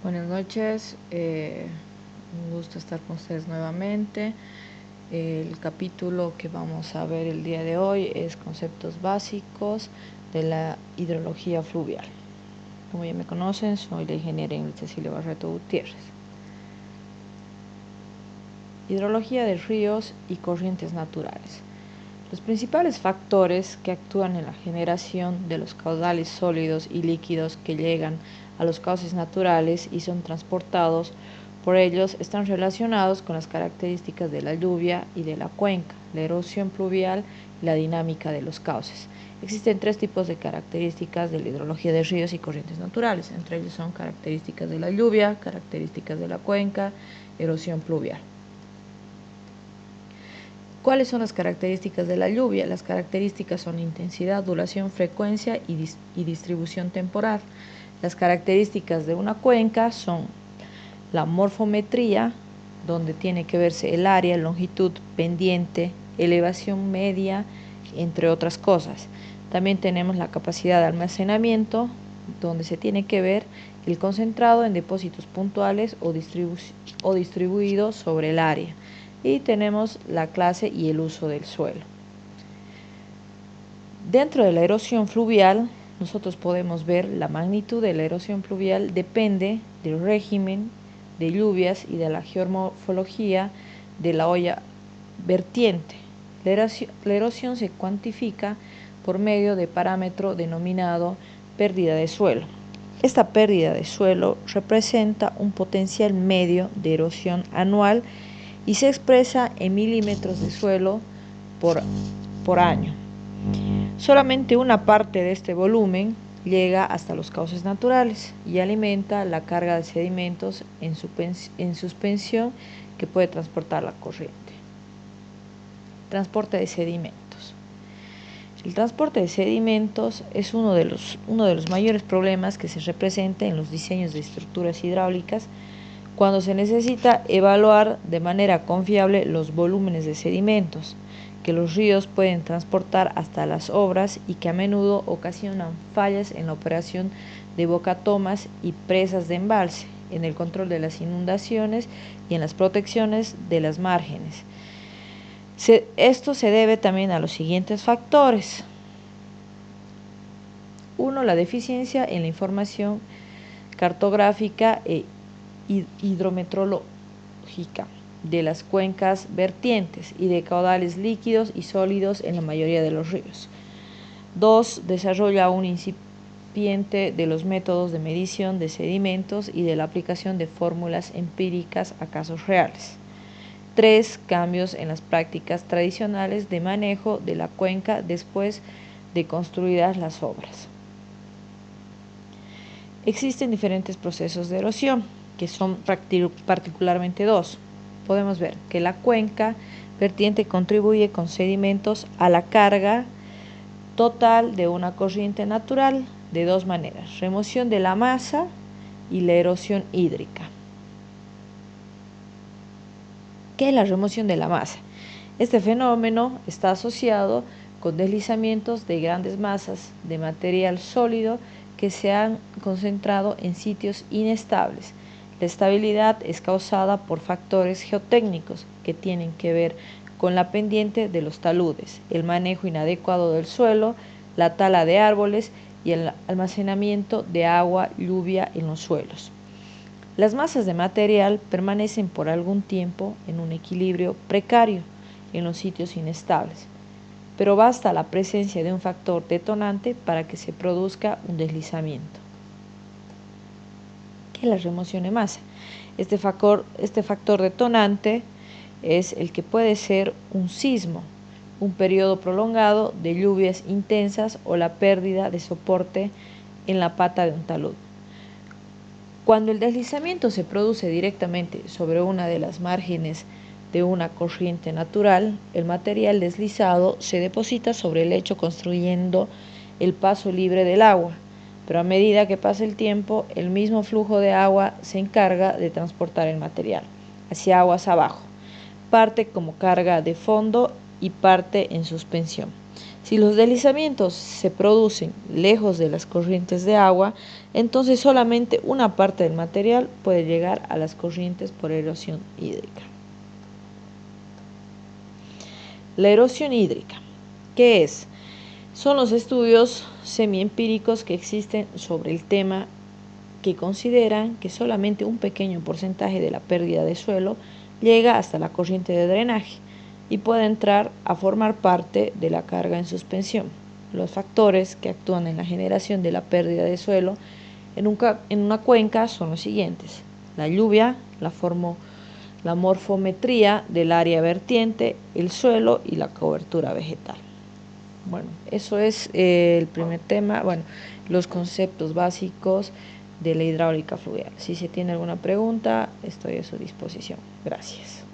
Buenas noches, un gusto estar con ustedes nuevamente. El capítulo que vamos a ver el día de hoy es conceptos básicos de la hidrología fluvial. Como ya me conocen, soy la ingeniera Ingrid Cecilia Barreto Gutiérrez. Hidrología de ríos y corrientes naturales. Los principales factores que actúan en la generación de los caudales sólidos y líquidos que llegan a los cauces naturales y son transportados por ellos están relacionados con las características de la lluvia y de la cuenca, la erosión pluvial y la dinámica de los cauces. Existen tres tipos de características de la hidrología de ríos y corrientes naturales. Entre ellos son características de la lluvia, características de la cuenca, erosión pluvial. ¿Cuáles son las características de la lluvia? Las características son intensidad, duración, frecuencia y distribución temporal. Las características de una cuenca son la morfometría, donde tiene que verse el área, longitud, pendiente, elevación media, entre otras cosas. También tenemos la capacidad de almacenamiento, donde se tiene que ver el concentrado en depósitos puntuales o distribuido sobre el área. Y tenemos la clase y el uso del suelo. Dentro de la erosión fluvial, nosotros podemos ver la magnitud de la erosión fluvial depende del régimen de lluvias y de la geomorfología de la olla vertiente. La erosión se cuantifica por medio de parámetro denominado pérdida de suelo. Esta pérdida de suelo representa un potencial medio de erosión anual y se expresa en milímetros de suelo por año. Solamente una parte de este volumen llega hasta los cauces naturales y alimenta la carga de sedimentos en suspensión que puede transportar la corriente. Transporte de sedimentos. El transporte de sedimentos es uno de los mayores problemas que se representa en los diseños de estructuras hidráulicas cuando se necesita evaluar de manera confiable los volúmenes de sedimentos que los ríos pueden transportar hasta las obras y que a menudo ocasionan fallas en la operación de bocatomas y presas de embalse, en el control de las inundaciones y en las protecciones de las márgenes. Esto se debe también a los siguientes factores. 1. La deficiencia en la información cartográfica e hidrometeorológica de las cuencas vertientes y de caudales líquidos y sólidos en la mayoría de los ríos. 2. Desarrollo aún incipiente de los métodos de medición de sedimentos y de la aplicación de fórmulas empíricas a casos reales. 3. Cambios en las prácticas tradicionales de manejo de la cuenca después de construidas las obras. Existen diferentes procesos de erosión, que son particularmente dos. Podemos ver que la cuenca vertiente contribuye con sedimentos a la carga total de una corriente natural de dos maneras: remoción de la masa y la erosión hídrica. ¿Qué es la remoción de la masa? Este fenómeno está asociado con deslizamientos de grandes masas de material sólido que se han concentrado en sitios inestables. La estabilidad es causada por factores geotécnicos que tienen que ver con la pendiente de los taludes, el manejo inadecuado del suelo, la tala de árboles y el almacenamiento de agua lluvia en los suelos. Las masas de material permanecen por algún tiempo en un equilibrio precario en los sitios inestables, pero basta la presencia de un factor detonante para que se produzca un deslizamiento. ¿Qué es la remoción de masa? Este factor detonante es el que puede ser un sismo, un periodo prolongado de lluvias intensas o la pérdida de soporte en la pata de un talud. Cuando el deslizamiento se produce directamente sobre una de las márgenes de una corriente natural, el material deslizado se deposita sobre el lecho construyendo el paso libre del agua, pero a medida que pasa el tiempo, el mismo flujo de agua se encarga de transportar el material hacia aguas abajo, parte como carga de fondo y parte en suspensión. Si los deslizamientos se producen lejos de las corrientes de agua, entonces solamente una parte del material puede llegar a las corrientes por erosión hídrica. La erosión hídrica, ¿qué es? Son los estudios semiempíricos que existen sobre el tema que consideran que solamente un pequeño porcentaje de la pérdida de suelo llega hasta la corriente de drenaje y puede entrar a formar parte de la carga en suspensión. Los factores que actúan en la generación de la pérdida de suelo en una cuenca son los siguientes: la lluvia, la morfometría del área vertiente, el suelo y la cobertura vegetal. Bueno, eso es el primer tema, bueno, los conceptos básicos de la hidráulica fluvial. Si se tiene alguna pregunta, estoy a su disposición. Gracias.